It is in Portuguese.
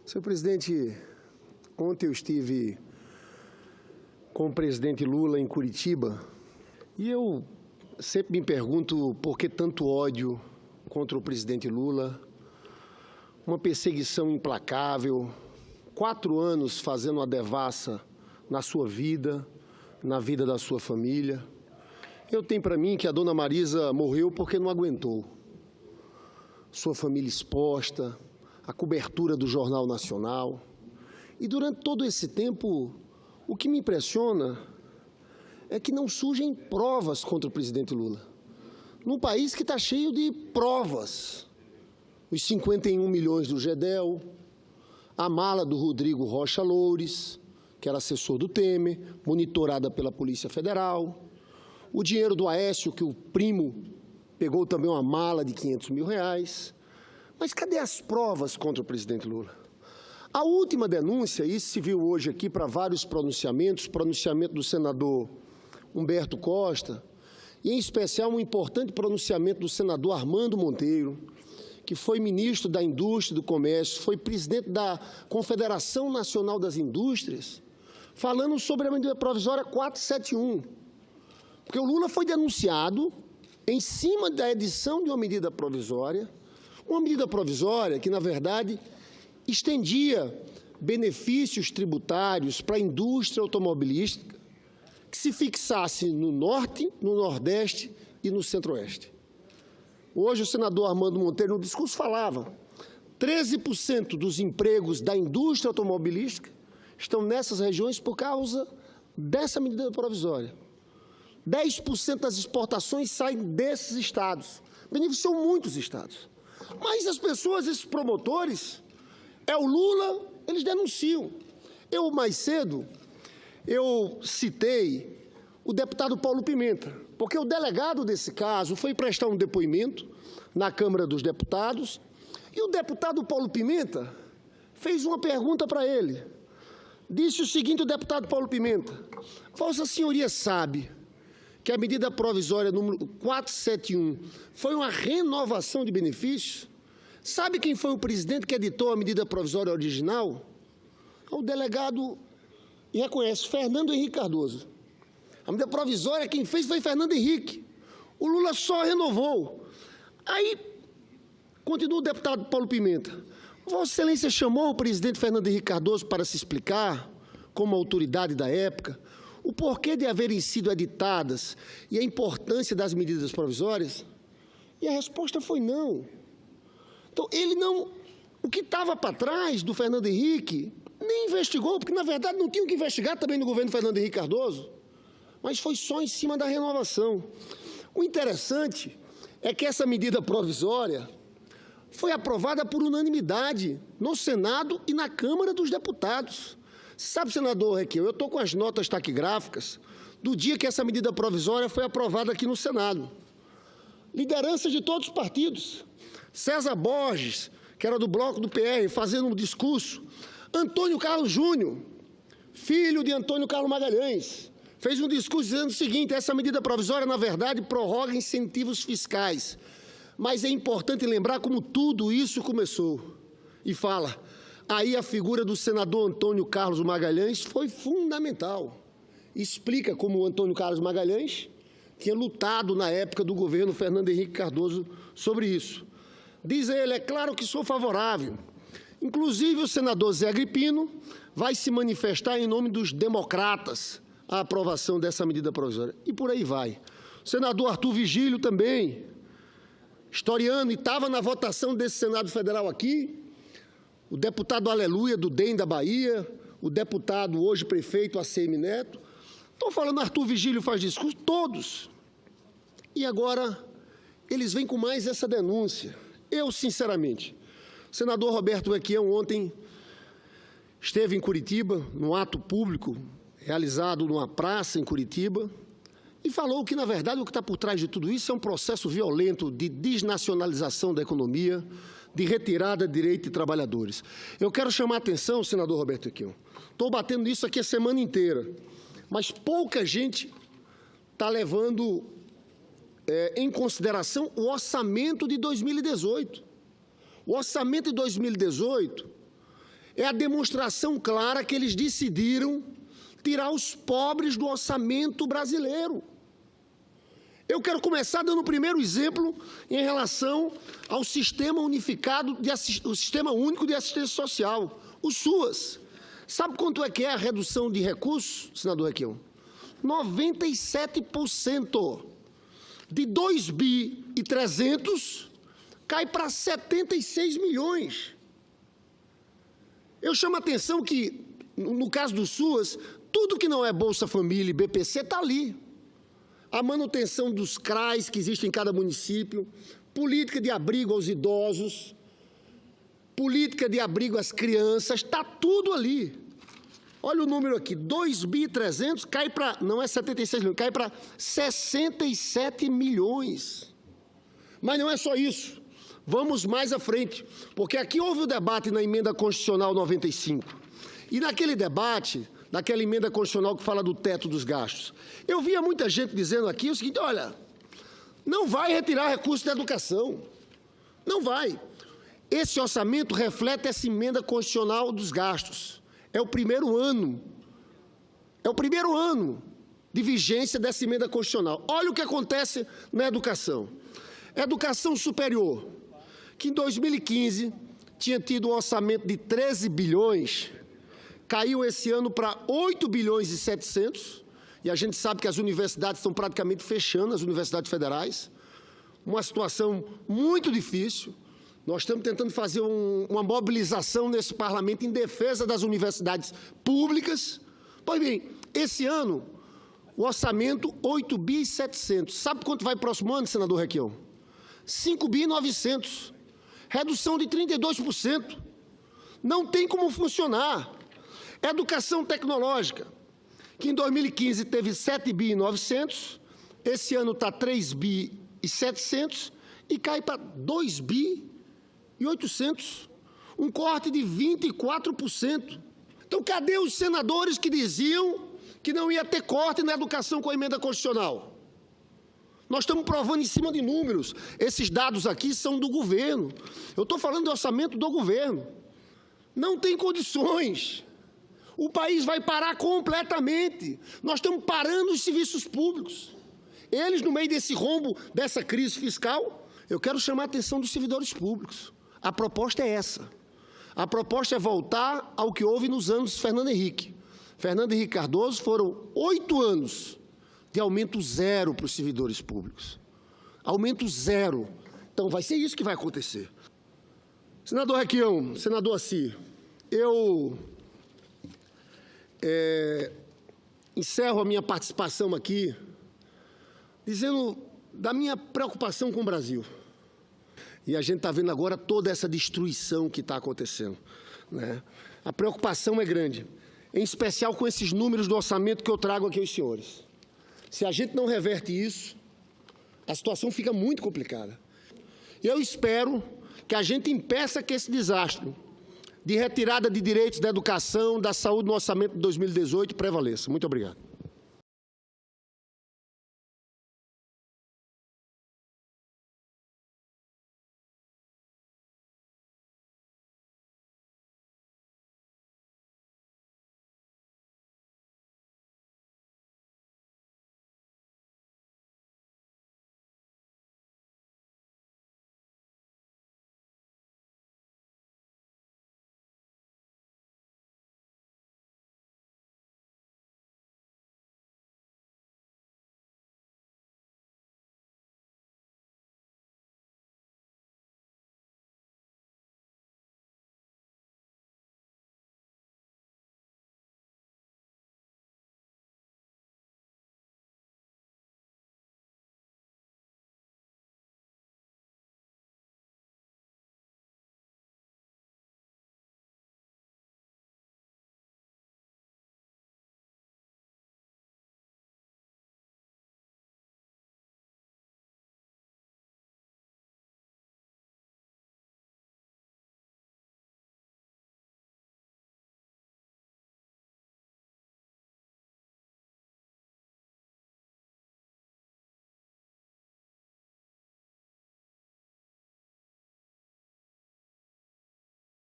Senhor presidente, ontem eu estive com o presidente Lula em Curitiba e eu sempre me pergunto por que tanto ódio contra o presidente Lula, uma perseguição implacável, 4 anos fazendo uma devassa na sua vida, na vida da sua família. Eu tenho para mim que a dona Marisa morreu porque não aguentou. Sua família exposta, a cobertura do Jornal Nacional. E durante todo esse tempo, o que me impressiona é que não surgem provas contra o presidente Lula. Num país que está cheio de provas. Os 51 milhões do Gedel, a mala do Rodrigo Rocha Loures, que era assessor do Temer, monitorada pela Polícia Federal, o dinheiro do Aécio, que o primo pegou também uma mala de R$500 mil. Mas cadê as provas contra o presidente Lula? A última denúncia, isso se viu hoje aqui para vários pronunciamentos, pronunciamento do senador Humberto Costa, e em especial um importante pronunciamento do senador Armando Monteiro, que foi ministro da Indústria e do Comércio, foi presidente da Confederação Nacional das Indústrias, falando sobre a medida provisória 471. Porque o Lula foi denunciado em cima da edição de uma medida provisória que, na verdade, estendia benefícios tributários para a indústria automobilística que se fixasse no Norte, no Nordeste e no Centro-Oeste. Hoje, o senador Armando Monteiro, no discurso, falava 13% dos empregos da indústria automobilística estão nessas regiões por causa dessa medida provisória. 10% das exportações saem desses estados. Beneficiou muitos estados. Mas as pessoas, esses promotores, o Lula, eles denunciam. Mais cedo, eu citei o deputado Paulo Pimenta, porque o delegado desse caso foi prestar um depoimento na Câmara dos Deputados e o deputado Paulo Pimenta fez uma pergunta para ele. Disse o seguinte, o deputado Paulo Pimenta: Vossa Senhoria sabe que a medida provisória número 471 foi uma renovação de benefícios? Sabe quem foi o presidente que editou a medida provisória original? O delegado reconhece, Fernando Henrique Cardoso. A medida provisória quem fez foi Fernando Henrique. O Lula só renovou. Aí, continua o deputado Paulo Pimenta. Vossa Excelência chamou o presidente Fernando Henrique Cardoso para se explicar, como autoridade da época, o porquê de haverem sido editadas e a importância das medidas provisórias? E a resposta foi não. Então, ele não... O que estava para trás do Fernando Henrique nem investigou, porque, na verdade, não tinha o que investigar também no governo Fernando Henrique Cardoso, mas foi só em cima da renovação. O interessante é que essa medida provisória foi aprovada por unanimidade no Senado e na Câmara dos Deputados. Você sabe, senador Requião, eu estou com as notas taquigráficas do dia que essa medida provisória foi aprovada aqui no Senado. Liderança de todos os partidos. César Borges, que era do bloco do PR, fazendo um discurso. Antônio Carlos Júnior, filho de Antônio Carlos Magalhães, fez um discurso dizendo o seguinte: essa medida provisória, na verdade, prorroga incentivos fiscais. Mas é importante lembrar como tudo isso começou. E fala, aí a figura do senador Antônio Carlos Magalhães foi fundamental. Explica como o Antônio Carlos Magalhães tinha lutado na época do governo Fernando Henrique Cardoso sobre isso. Diz ele, é claro que sou favorável. Inclusive, o senador Zé Agripino vai se manifestar em nome dos democratas a aprovação dessa medida provisória. E por aí vai. O senador Arthur Vigílio também, historiano, e estava na votação desse Senado Federal aqui, o deputado Aleluia, do DEM da Bahia, o deputado, hoje prefeito, ACM Neto. Estou falando, Arthur Vigílio faz discurso, todos. E agora, eles vêm com mais essa denúncia. Eu, sinceramente, o senador Roberto Requião ontem esteve em Curitiba, num ato público realizado numa praça em Curitiba, e falou que, na verdade, o que está por trás de tudo isso é um processo violento de desnacionalização da economia, de retirada de direitos de trabalhadores. Eu quero chamar a atenção, senador Roberto Requião, estou batendo nisso aqui a semana inteira, mas pouca gente está levando em consideração o orçamento de 2018. O orçamento de 2018 é a demonstração clara que eles decidiram tirar os pobres do orçamento brasileiro. Eu quero começar dando o primeiro exemplo em relação ao Sistema Unificado, o Sistema Único de Assistência Social, o SUAS. Sabe quanto é que é a redução de recursos, senador Requião? 97%. De 2 bi e 300 cai para 76 milhões. Eu chamo a atenção que, no caso do SUAS, tudo que não é Bolsa Família e BPC está ali. A manutenção dos CRAs que existem em cada município, política de abrigo aos idosos, política de abrigo às crianças, está tudo ali. Olha o número aqui, 2.300 cai para, não é 76 milhões, cai para 67 milhões. Mas não é só isso. Vamos mais à frente, porque aqui houve o debate na Emenda Constitucional 95. E naquele debate, naquela emenda constitucional que fala do teto dos gastos, eu via muita gente dizendo aqui o seguinte, olha, não vai retirar recursos da educação. Não vai. Esse orçamento reflete essa emenda constitucional dos gastos. É o primeiro ano de vigência dessa emenda constitucional. Olha o que acontece na educação. Educação superior, que em 2015 tinha tido um orçamento de 13 bilhões, caiu esse ano para 8 bilhões e 700, e a gente sabe que as universidades estão praticamente fechando, as universidades federais, uma situação muito difícil. Nós estamos tentando fazer uma mobilização nesse parlamento em defesa das universidades públicas. Pois bem, esse ano, o orçamento 8 bi e 700. Sabe quanto vai próximo ano, senador Requião? 5 bi e 900. Redução de 32%. Não tem como funcionar. Educação tecnológica, que em 2015 teve 7 bi e 900, esse ano está 3 bi e 700 e cai para 2 bi e 800, um corte de 24%. Então, cadê os senadores que diziam que não ia ter corte na educação com a emenda constitucional? Nós estamos provando em cima de números. Esses dados aqui são do governo. Eu estou falando do orçamento do governo. Não tem condições. O país vai parar completamente. Nós estamos parando os serviços públicos. Eles, no meio desse rombo, dessa crise fiscal, eu quero chamar a atenção dos servidores públicos. A proposta é essa. A proposta é voltar ao que houve nos anos de Fernando Henrique. Fernando Henrique Cardoso foram 8 anos de aumento zero para os servidores públicos. Aumento zero. Então, vai ser isso que vai acontecer. Senador Requião, senador Assi, eu encerro a minha participação aqui dizendo da minha preocupação com o Brasil. E a gente está vendo agora toda essa destruição que está acontecendo, né? A preocupação é grande, em especial com esses números do orçamento que eu trago aqui aos senhores. Se a gente não reverte isso, a situação fica muito complicada. Eu espero que a gente impeça que esse desastre de retirada de direitos da educação, da saúde no orçamento de 2018 prevaleça. Muito obrigado.